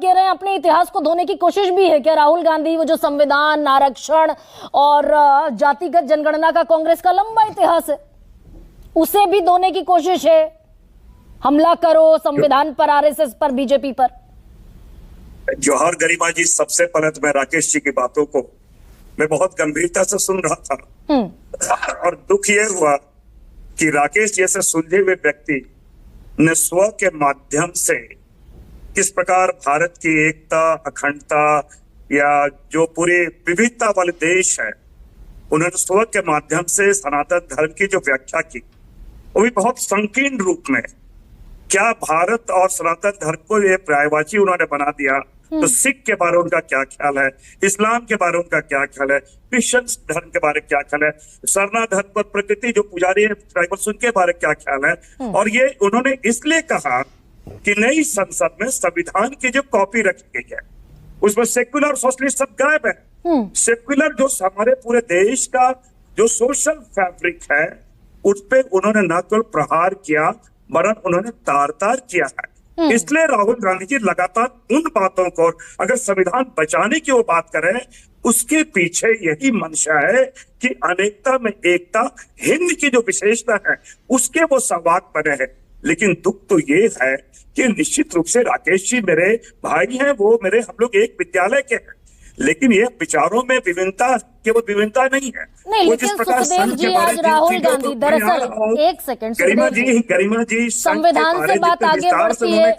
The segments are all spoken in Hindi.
कह रहे हैं अपने इतिहास को धोने की कोशिश भी है क्या राहुल गांधी? वो जो संविधान, आरक्षण और जातिगत जनगणना का कांग्रेस का लंबा इतिहास है, उसे भी धोने की कोशिश है। हमला करो संविधान पर, आरएसएस पर, बीजेपी पर। जौहर गरिमा जी, सबसे पहले तो मैं राकेश जी की बातों को मैं बहुत गंभीरता से सुन रहा था और दुख ये हुआ कि राकेश जैसे सुलझे हुए व्यक्ति ने स्व के माध्यम से किस प्रकार भारत की एकता, अखंडता या जो पूरी विविधता वाले देश है, उन्होंने स्व के माध्यम से सनातन धर्म की जो व्याख्या की, वो भी बहुत संकीर्ण रूप में। क्या भारत और सनातन धर्म को ये पर्यायवाची उन्होंने बना दिया, तो सिख के बारे में उनका क्या ख्याल है, इस्लाम के बारे में उनका क्या ख्याल है, क्रिश्चियन धर्म के बारे में क्या ख्याल है, सरना धर्म पर प्रकृति जो पुजारी है ट्राइबल्स, उनके बारे में क्या ख्याल है। और ये उन्होंने इसलिए कहा कि नई संसद में संविधान की जो कॉपी रखी गई है उसमें सेक्युलर और सोशलिस्ट सब गायब है। सेक्युलर जो हमारे पूरे देश का जो सोशल फैब्रिक है उस पर उन्होंने न केवल प्रहार किया वरन उन्होंने तार किया है। इसलिए राहुल गांधी जी लगातार उन बातों को, अगर संविधान बचाने की वो बात करें, उसके पीछे यही मंशा है कि अनेकता में एकता, हिंद की जो विशेषता है उसके वो संवाद बने हैं। लेकिन दुख तो ये है कि निश्चित रूप से राकेश जी मेरे भाई हैं, वो मेरे, हम लोग एक विद्यालय के हैं, लेकिन ये विचारों में विभिन्नता केवल विभिन्नता नहीं है। नहीं, लेकिन सुखदेव जी आज राहुल गांधी, दरअसल एक सेकंड गरिमा जी संविधान से बात आगे बढ़ती है।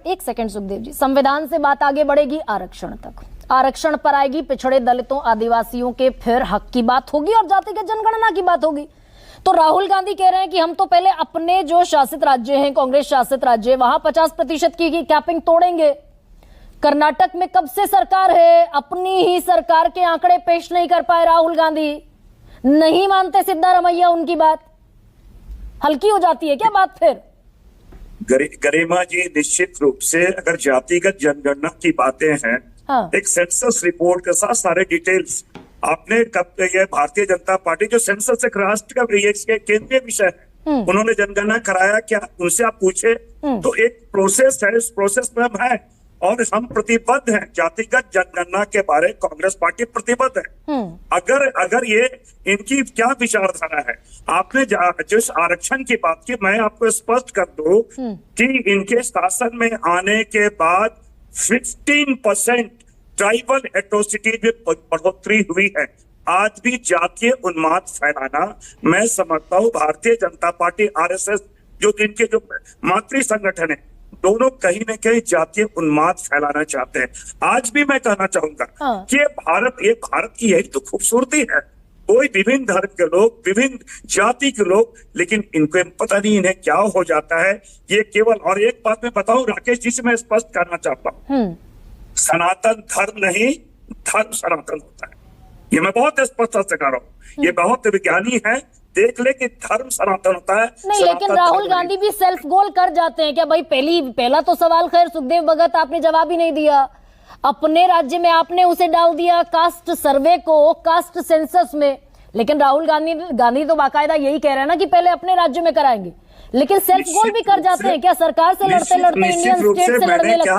एक सेकंड सुखदेव जी, संविधान से बात आगे बढ़ेगी आरक्षण तक, आरक्षण पर आएगी, पिछड़े दलितों, आदिवासियों के फिर हक की बात होगी और जातिगत जनगणना की बात होगी। तो राहुल गांधी कह रहे हैं कि हम तो पहले अपने जो शासित राज्य हैं, कांग्रेस शासित राज्य, वहां 50% की कैपिंग तोड़ेंगे। कर्नाटक में कब से सरकार है, अपनी ही सरकार के आंकड़े पेश नहीं कर पाए राहुल गांधी, नहीं मानते सिद्धारमैया उनकी बात, हल्की हो जाती है क्या बात फिर? गरिमा जी, निश्चित रूप से अगर जातिगत जनगणना की बातें हैं, हाँ। एक सेंसस रिपोर्ट के साथ सारे डिटेल्स आपने कब, ये भारतीय जनता पार्टी जो सेंसस एक राष्ट्र का केंद्रीय विषय है, उन्होंने जनगणना कराया क्या, उनसे आप पूछे तो एक प्रोसेस है, इस प्रोसेस में हम है और हम प्रतिबद्ध हैं। जातिगत जनगणना के बारे कांग्रेस पार्टी प्रतिबद्ध है। अगर ये इनकी क्या विचारधारा है, आपने जिस आरक्षण की बात की, मैं आपको स्पष्ट कर दूं कि इनके शासन में आने के बाद 15% ट्राइबल एट्रोसिटीज में बढ़ोतरी हुई है। आज भी जातीय उन्माद फैलाना, मैं समझता हूँ भारतीय जनता पार्टी, आरएसएस जो इनके जो मातृ संगठन है, दोनों कहीं न कहीं जातीय उन्माद फैलाना चाहते हैं। आज भी मैं कहना चाहूंगा कि ये भारत की यही तो खूबसूरती है। कोई विभिन्न धर्म के लोग, विभिन्न जाति के लोग, लेकिन इनको पता नहीं इन्हें क्या हो जाता है। ये केवल, और एक बात मैं बताऊं राकेश जी से, मैं स्पष्ट करना चाहता हूँ, सनातन धर्म नहीं, धर्म सनातन होता है। ये मैं बहुत स्पष्ट से कह रहा हूँ, ये बहुत विज्ञानी है, देख ले कि धर्म सनातन होता है। नहीं, लेकिन राहुल गांधी भी सेल्फ गोल कर जाते हैं क्या भाई? पहला तो सवाल, खैर सुखदेव भगत आपने जवाब ही नहीं दिया। अपने राज्य में आपने उसे डाल दिया कास्ट सर्वे को, कास्ट सेंसस में, लेकिन राहुल गांधी तो बाकायदा यही कह रहे हैं ना कि पहले अपने राज्य में कराएंगे, लेकिन सेल्फ गोल भी कर जाते हैं क्या? सरकार से लड़ते लड़ते इंडियन स्टेट से लड़ने लगते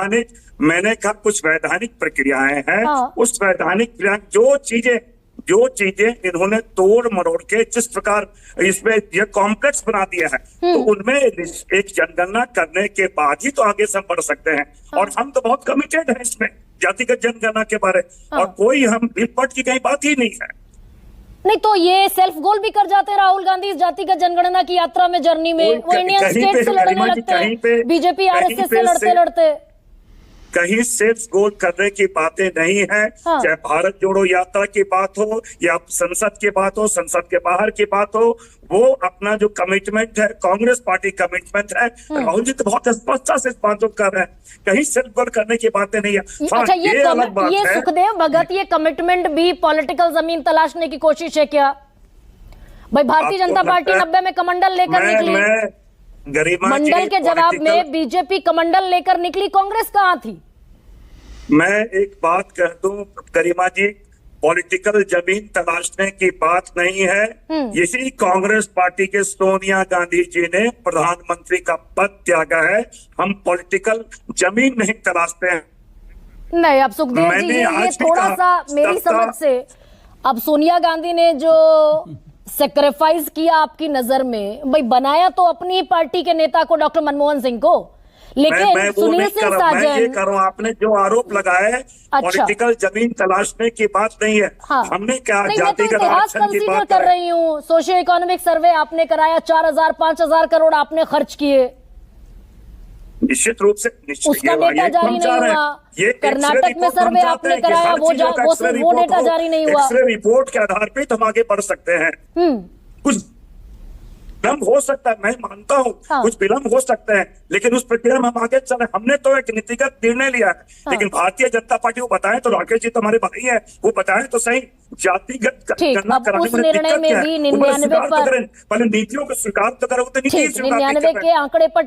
हैं। मैंने कहा कुछ वैधानिक प्रक्रियाएं हैं, उस वैधानिक जो चीजें इन्होंने तोड़ मरोड़ के जिस प्रकार इसमें ये कॉम्प्लेक्स बना दिया है, तो उनमें एक जनगणना करने के बाद ही तो आगे से बढ़ सकते हैं। और हम तो बहुत कमिटेड हैं इसमें, जातिगत जनगणना के बारे, और कोई हम बिलपट की कहीं बात ही नहीं है। नहीं तो ये सेल्फ गोल भी कर जाते हैं राहुल गांधी इस जातिगत जनगणना की यात्रा में, जर्नी में, वो इंडियन स्टेट से लड़ने लगते हैं, बीजेपी आरएसएस से लड़ते लड़ते। कहीं सेल्फ गोल करने की बातें नहीं है। चाहे भारत जोड़ो यात्रा की बात हो या संसद की बात हो, संसद के बाहर की बात हो, वो अपना जो कमिटमेंट है, कांग्रेस पार्टी कमिटमेंट है, राहुल जी तो बहुत स्पष्टता से इस बात को कर रहे हैं, कहीं सेल्फ गोल करने की बातें नहीं है। अच्छा, ये अलग बात है। सुखदेव भगत, ये कमिटमेंट भी पॉलिटिकल जमीन तलाशने की कोशिश है क्या भाई? भारतीय जनता पार्टी 90 में कमंडल लेकर निकली, मंडल के जवाब में बीजेपी कमंडल लेकर निकली, कांग्रेस कहां थी? मैं एक बात कह दूं गरिमा जी, पॉलिटिकल जमीन तलाशने की बात नहीं है। इसी कांग्रेस पार्टी के सोनिया गांधी जी ने प्रधानमंत्री का पद त्यागा है। हम पॉलिटिकल जमीन नहीं तलाशते हैं। नहीं, अब सुखदेव जी ये थोड़ा सा मेरी समझ से, अब सोनिया गांधी ने जो सेक्रीफाइस किया आपकी नजर में, भाई बनाया तो अपनी पार्टी के नेता को, डॉक्टर मनमोहन सिंह को, लेकिन सुनील सिंह साजन, मैं ये कर रहा हूं, आपने जो आरोप लगाया है पॉलिटिकल जमीन तलाशने की बात नहीं है। हाँ। हमने क्या नहीं, जातिगत आरक्षण की कंसीडर बात कर रही हूँ। सोशियो इकोनॉमिक सर्वे आपने कराया, 4,000 5,000 करोड़ आपने खर्च किए, निश्चित रूप से उसका डेटा जारी नहीं हुआ। ये कर्नाटक में सर्वे आपने कराया, वो डेटा जारी नहीं हुआ। एक्सरे रिपोर्ट के आधार पे हम आगे बढ़ सकते हैं। कुछ विलम्ब हो सकता है, मैं मानता हूँ। हाँ। कुछ विलम्ब हो सकते हैं, लेकिन उस प्रक्रिया में हम आगे चले। हमने तो एक नीतिगत निर्णय लिया है। हाँ। लेकिन भारतीय जनता पार्टी को बताएं तो, राकेश जी तो हमारे भाई है, वो बताएं तो सही, जातिगत गणना कराने में निर्णय में भी 99 पर, पहले नीतियों को स्वीकार तो करो, तो नीति 99 के आंकड़े पर